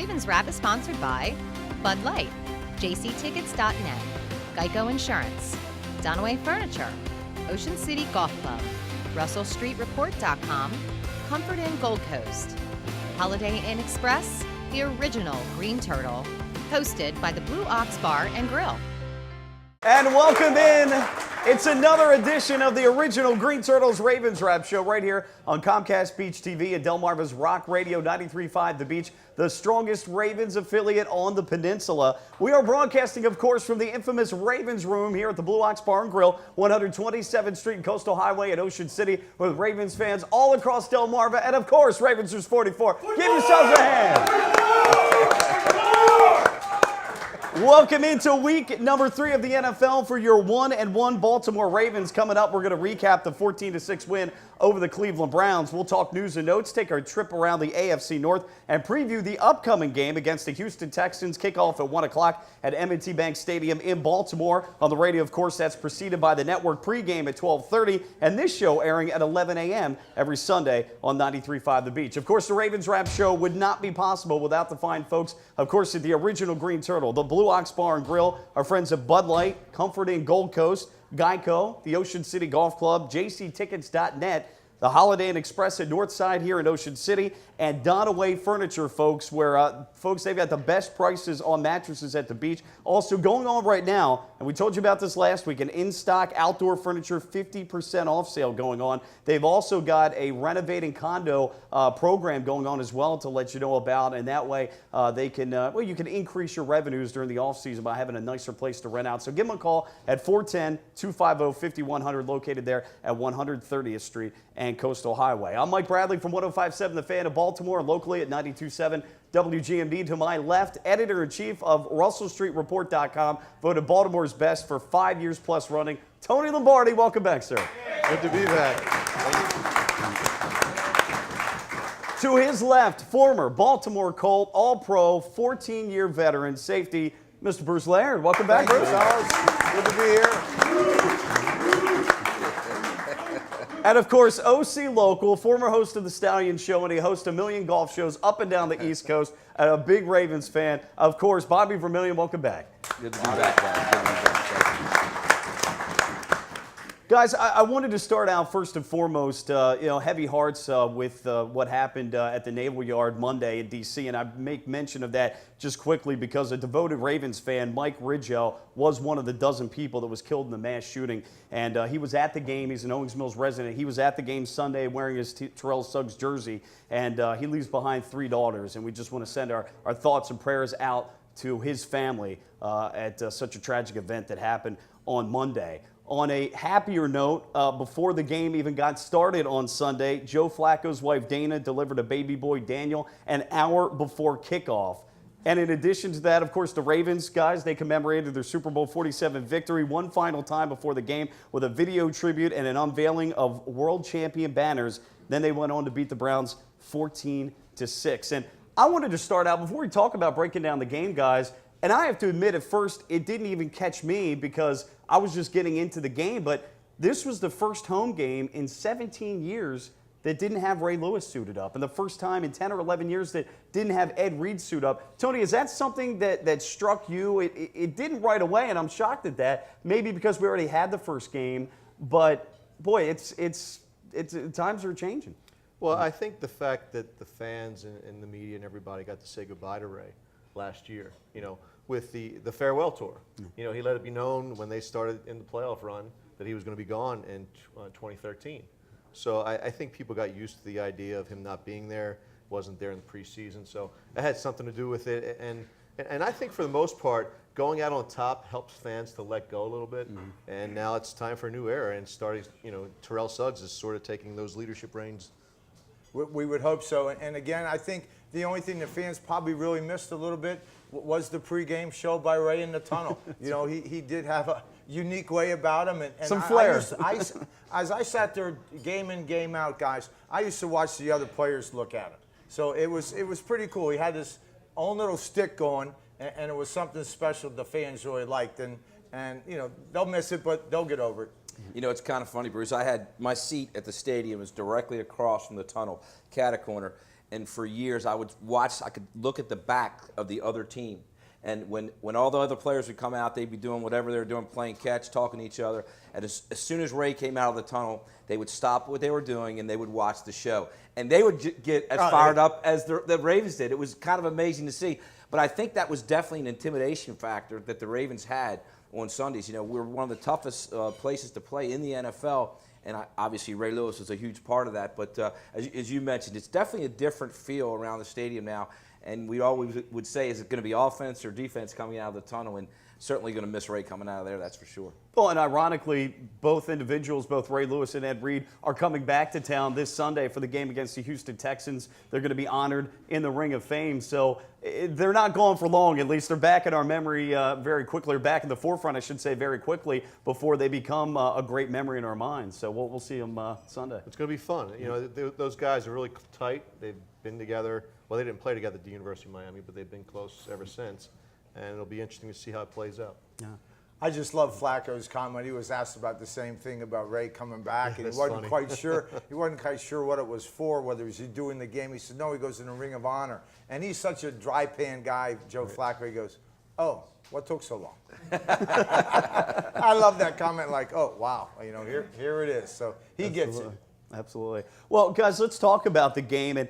Ravens Wrap is sponsored by Bud Light, jctickets.net, Geico Insurance, Dunaway Furniture, Ocean City Golf Club, RussellStreetReport.com, Comfort Inn Gold Coast, Holiday Inn Express, the original Green Turtle, hosted by the Blue Ox Bar and Grill. And welcome in. It's another edition of the original Green Turtles Ravens Wrap Show right here on Comcast Beach TV and Delmarva's Rock Radio 93.5 The Beach, the strongest Ravens affiliate on the peninsula. We are broadcasting, of course, from the infamous Ravens Room here at the Blue Ox Bar and Grill, 127th Street and Coastal Highway in Ocean City, with Ravens fans all across Delmarva, and of course, Ravensers 44. Give yourselves a hand. Welcome into week number 3 of the NFL for your 1-1 Baltimore Ravens. Coming up, we're going to recap the 14-6 win over the Cleveland Browns. We'll talk news and notes, take our trip around the AFC North, and preview the upcoming game against the Houston Texans. Kickoff at 1 o'clock at M&T Bank Stadium in Baltimore. On the radio, of course, that's preceded by the network pregame at 12:30, and this show airing at 11 a.m. every Sunday on 93.5 The Beach. Of course, the Ravens Wrap Show would not be possible without the fine folks, of course, at the original Green Turtle, the Blue Ox Bar and Grill, our friends at Bud Light, Comfort Inn Gold Coast, Geico, the Ocean City Golf Club, jctickets.net, the Holiday Inn Express at Northside here in Ocean City, and Dunaway Furniture, folks, where, folks, they've got the best prices on mattresses at the beach. Also going on right now, and we told you about this last week, an in-stock outdoor furniture 50% off sale going on. They've also got a renovating condo program going on as well to let you know about, and that way they can, well, you can increase your revenues during the off-season by having a nicer place to rent out. So give them a call at 410-250-5100, located there at 130th Street and Coastal Highway. I'm Mike Bradley from 105.7 The Fan of Baltimore, locally at 92.7 WGMD. To my left, editor-in-chief of RussellStreetReport.com, voted Baltimore's best for 5 years plus running, Tony Lombardi. Welcome back, sir. Good to be back. To his left, former Baltimore Colt, All-Pro, 14-year veteran safety, Mr. Bruce Laird. Welcome back, Bruce. Good to be here. And of course, OC Local, former host of the Stallion Show, and he hosts a million golf shows up and down the East Coast, and a big Ravens fan. Of course, Bobby Vermillion, welcome back. Good to be back, guys. Guys, I wanted to start out first and foremost, heavy hearts with what happened at the Naval Yard Monday in D.C., and I make mention of that just quickly because a devoted Ravens fan, Mike Ridgell, was one of the dozen people that was killed in the mass shooting, and he was at the game. He's an Owings Mills resident. He was at the game Sunday wearing his Terrell Suggs jersey, and he leaves behind 3 daughters, and we just want to send our thoughts and prayers out to his family at such a tragic event that happened on Monday. On a happier note, before the game even got started on Sunday, Joe Flacco's wife Dana delivered a baby boy, Daniel, an hour before kickoff. And in addition to that, of course, the Ravens, guys, they commemorated their Super Bowl 47 victory one final time before the game with a video tribute and an unveiling of world champion banners. Then they went on to beat the Browns 14-6. And I wanted to start out, before we talk about breaking down the game, guys, and I have to admit, at first, it didn't even catch me because I was just getting into the game, but this was the first home game in 17 years that didn't have Ray Lewis suited up, and the first time in 10 or 11 years that didn't have Ed Reed suit up. Tony, is that something that struck you? It didn't right away, and I'm shocked at that, maybe because we already had the first game, but boy, it's times are changing. Well, I think the fact that the fans and the media and everybody got to say goodbye to Ray last year, with the farewell tour. He let it be known when they started in the playoff run that he was going to be gone in 2013. So I think people got used to the idea of him not being there, wasn't there in the preseason. So it had something to do with it. And I think for the most part, going out on top helps fans to let go a little bit. And now it's time for a new era. And starting, Terrell Suggs is sort of taking those leadership reins. We would hope so. And again, I think the only thing the fans probably really missed a little bit was the pregame show by Ray in the tunnel. He did have a unique way about him. And some flair. As I sat there game in, game out, guys, I used to watch the other players look at him. So it was pretty cool. He had his own little stick going, and it was something special the fans really liked. And they'll miss it, but they'll get over it. It's kind of funny, Bruce. I had my seat at the stadium is directly across from the tunnel, catty corner. and for years I could look at the back of the other team. And when all the other players would come out, they'd be doing whatever they were doing, playing catch, talking to each other. And as soon as Ray came out of the tunnel, they would stop what they were doing and they would watch the show. And they would get as fired up as the Ravens did. It was kind of amazing to see. But I think that was definitely an intimidation factor that the Ravens had on Sundays. You know, we're one of the toughest places to play in the NFL. And obviously Ray Lewis was a huge part of that. But as you mentioned, it's definitely a different feel around the stadium now. And we always would say, is it going to be offense or defense coming out of the tunnel? And certainly going to miss Ray coming out of there, that's for sure. Well, and ironically, both individuals, both Ray Lewis and Ed Reed, are coming back to town this Sunday for the game against the Houston Texans. They're going to be honored in the Ring of Fame. So they're not gone for long. At least they're back in our memory very quickly, or back in the forefront, I should say, very quickly before they become a great memory in our minds. So we'll see them Sunday. It's going to be fun. You know, those guys are really tight. They've been together. Well, they didn't play together at the University of Miami, but they've been close ever since. And it'll be interesting to see how it plays out. Yeah. I just love Flacco's comment. He was asked about the same thing about Ray coming back, and he wasn't quite sure. He wasn't quite sure what it was for, whether he was doing the game. He said, no, he goes in the Ring of Honor. And he's such a dry pan guy, Joe Flacco. He goes, oh, what took so long? I love that comment, like, oh, wow, you know, here it is. So he gets it. Absolutely. Well, guys, let's talk about the game. And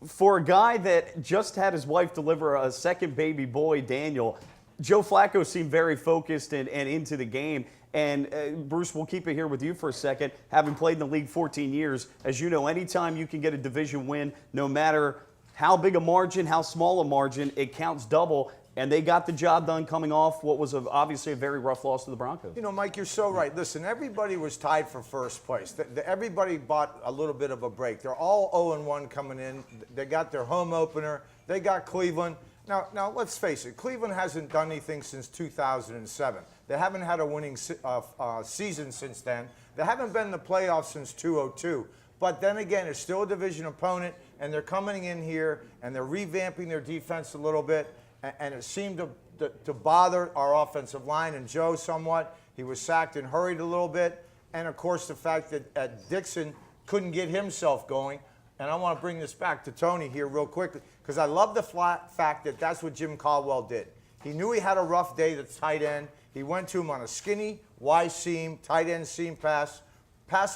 for a guy that just had his wife deliver a second baby boy, Daniel, Joe Flacco seemed very focused and into the game. And Bruce, we'll keep it here with you for a second. Having played in the league 14 years, as you know, anytime you can get a division win, no matter how big a margin, how small a margin, it counts double. And they got the job done coming off what was obviously a very rough loss to the Broncos. You know, Mike, you're so right. Listen, everybody was tied for first place. Everybody bought a little bit of a break. They're all 0-1 coming in. They got their home opener. They got Cleveland. Now let's face it. Cleveland hasn't done anything since 2007. They haven't had a winning season since then. They haven't been in the playoffs since 2002. But then again, it's still a division opponent, and they're coming in here, and they're revamping their defense a little bit. And it seemed to bother our offensive line and Joe somewhat. He was sacked and hurried a little bit. And, of course, the fact that Dixon couldn't get himself going. And I want to bring this back to Tony here real quickly, because I love the fact that that's what Jim Caldwell did. He knew he had a rough day, the tight end. He went to him on a skinny, Y seam, tight end seam pass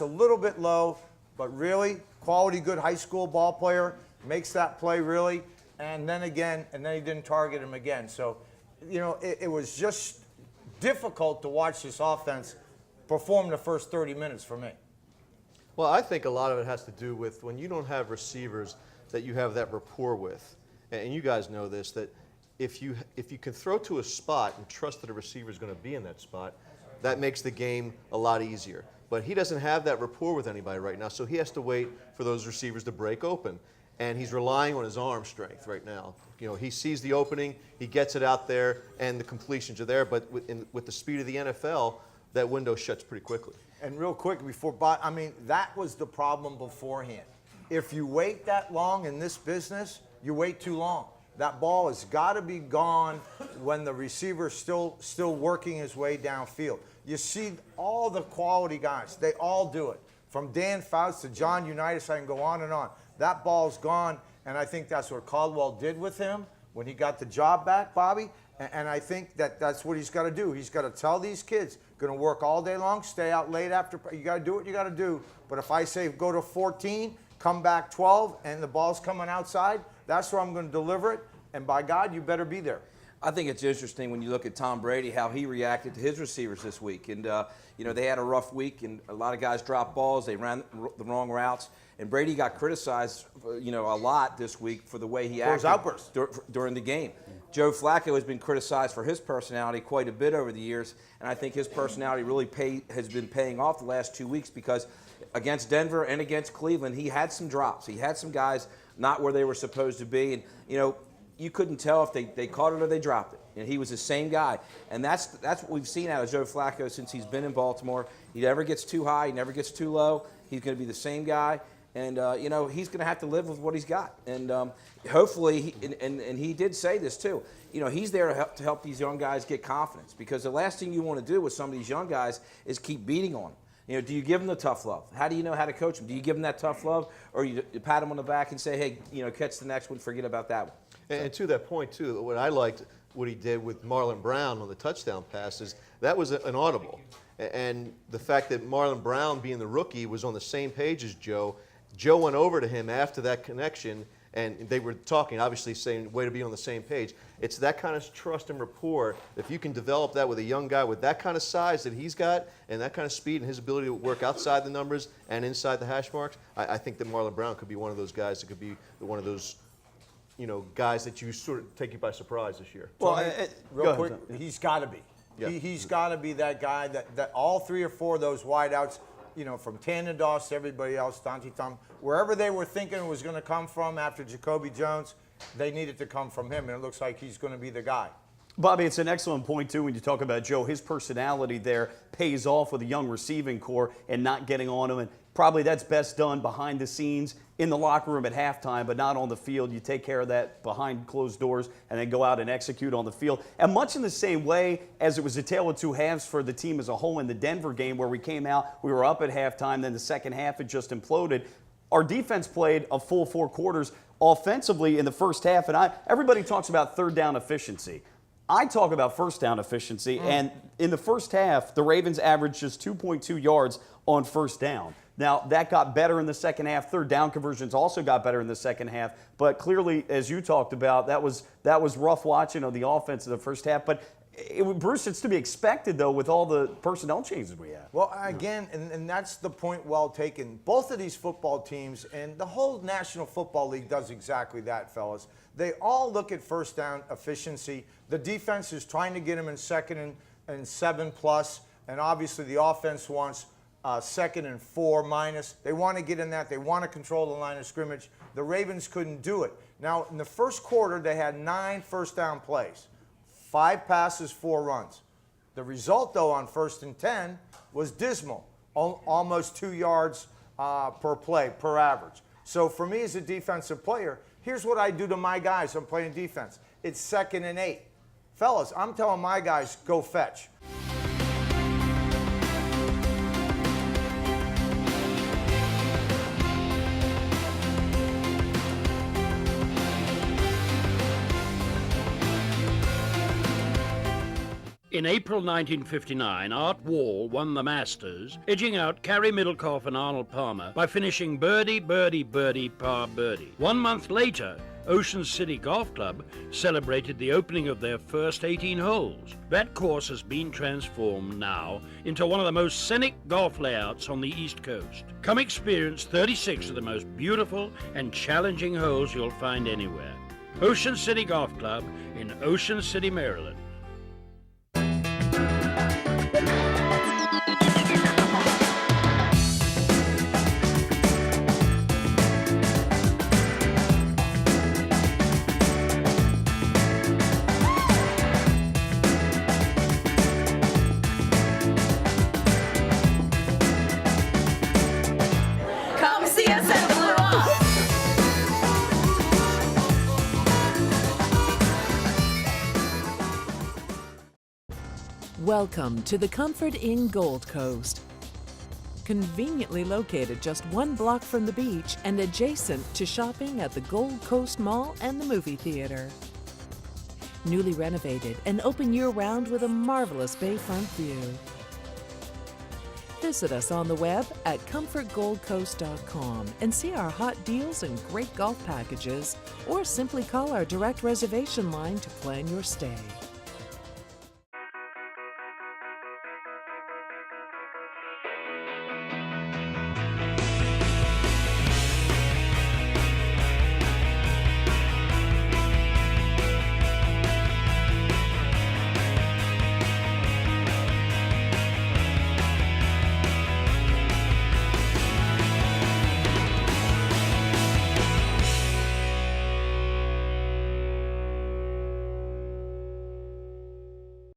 a little bit low, but really quality, good high school ball player, makes that play really. And then he didn't target him again. So, you know, it was just difficult to watch this offense perform the first 30 minutes for me. Well, I think a lot of it has to do with when you don't have receivers that you have that rapport with. And you guys know this, that if you can throw to a spot and trust that a receiver is going to be in that spot, that makes the game a lot easier. But he doesn't have that rapport with anybody right now, so he has to wait for those receivers to break open. And he's relying on his arm strength right now. You know, he sees the opening, he gets it out there, and the completions are there. But with the speed of the NFL, that window shuts pretty quickly. And real quick that was the problem beforehand. If you wait that long in this business, you wait too long. That ball has got to be gone when the receiver's still working his way downfield. You see all the quality guys, they all do it. From Dan Fouts to John Unitas, I can go on and on. That ball's gone, and I think that's what Caldwell did with him when he got the job back, Bobby. And I think that's what he's got to do. He's got to tell these kids, going to work all day long, stay out late after. You got to do what you got to do. But if I say go to 14, come back 12, and the ball's coming outside, that's where I'm going to deliver it. And by God, you better be there. I think it's interesting when you look at Tom Brady, how he reacted to his receivers this week. And, you know, they had a rough week, and a lot of guys dropped balls. They ran the wrong routes. And Brady got criticized, you know, a lot this week for the way he acted during the game. Joe Flacco has been criticized for his personality quite a bit over the years, and I think his personality really has been paying off the last 2 weeks, because against Denver and against Cleveland, he had some drops. He had some guys not where they were supposed to be, and, you know, you couldn't tell if they caught it or they dropped it. And he was the same guy. And that's what we've seen out of Joe Flacco since he's been in Baltimore. He never gets too high. He never gets too low. He's going to be the same guy. And, you know, he's going to have to live with what he's got. And hopefully, and he did say this too, you know, he's there to help these young guys get confidence. Because the last thing you want to do with some of these young guys is keep beating on them. You know, do you give them the tough love? How do you know how to coach them? Do you give them that tough love, or you pat them on the back and say, hey, you know, catch the next one, forget about that one? And to that point, too, what I liked, what he did with Marlon Brown on the touchdown passes, that was an audible. And the fact that Marlon Brown, being the rookie, was on the same page as Joe, Joe went over to him after that connection, and they were talking, obviously saying, way to be on the same page. It's that kind of trust and rapport. If you can develop that with a young guy with that kind of size that he's got and that kind of speed and his ability to work outside the numbers and inside the hash marks, I think that Marlon Brown could be one of those guys that could be one of those, you know, guys that you sort of take you by surprise this year. Well, go real ahead, quick, Tom. he's got to be. Yeah. He's got to be that guy that all 3 or 4 of those wideouts, you know, from Tandon Doss to everybody else, Dante Tom, wherever they were thinking it was going to come from after Jacoby Jones, they needed to come from him, and it looks like he's going to be the guy. Bobby, it's an excellent point, too, when you talk about Joe. His personality there pays off with a young receiving core and not getting on him. And probably that's best done behind the scenes in the locker room at halftime, but not on the field. You take care of that behind closed doors and then go out and execute on the field. And much in the same way as it was a tale of two halves for the team as a whole in the Denver game, where we came out, we were up at halftime, then the second half it just imploded. Our defense played a full 4 quarters offensively in the first half, and everybody talks about third down efficiency. I talk about first down efficiency, and in the first half, the Ravens averaged just 2.2 yards on first down. Now, that got better in the second half. Third down conversions also got better in the second half. But clearly, as you talked about, that was rough watching of the offense in the first half. But Bruce, it's to be expected, though, with all the personnel changes we have. Well, again, and that's the point well taken. Both of these football teams and the whole National Football League does exactly that, fellas. They all look at first down efficiency. The defense is trying to get them in 2nd and 7+, and obviously the offense wants 2nd and 4-. They want to get in that. They want to control the line of scrimmage. The Ravens couldn't do it. Now, in the first quarter, they had 9 first down plays, 5 passes, 4 runs. The result, though, on 1st and 10 was dismal, almost 2 yards per play, per average. So for me as a defensive player, here's what I do to my guys. I'm playing defense. It's 2nd and 8. Fellas, I'm telling my guys, go fetch. In April 1959, Art Wall won the Masters, edging out Carey Middlecoff and Arnold Palmer by finishing birdie, birdie, birdie, par birdie. 1 month later, Ocean City Golf Club celebrated the opening of their first 18 holes. That course has been transformed now into one of the most scenic golf layouts on the East Coast. Come experience 36 of the most beautiful and challenging holes you'll find anywhere. Ocean City Golf Club in Ocean City, Maryland. Come see us at Blue Off. Welcome to the Comfort Inn Gold Coast. Conveniently located just 1 block from the beach and adjacent to shopping at the Gold Coast Mall and the movie theater. Newly renovated and open year-round with a marvelous bayfront view. Visit us on the web at comfortgoldcoast.com and see our hot deals and great golf packages, or simply call our direct reservation line to plan your stay.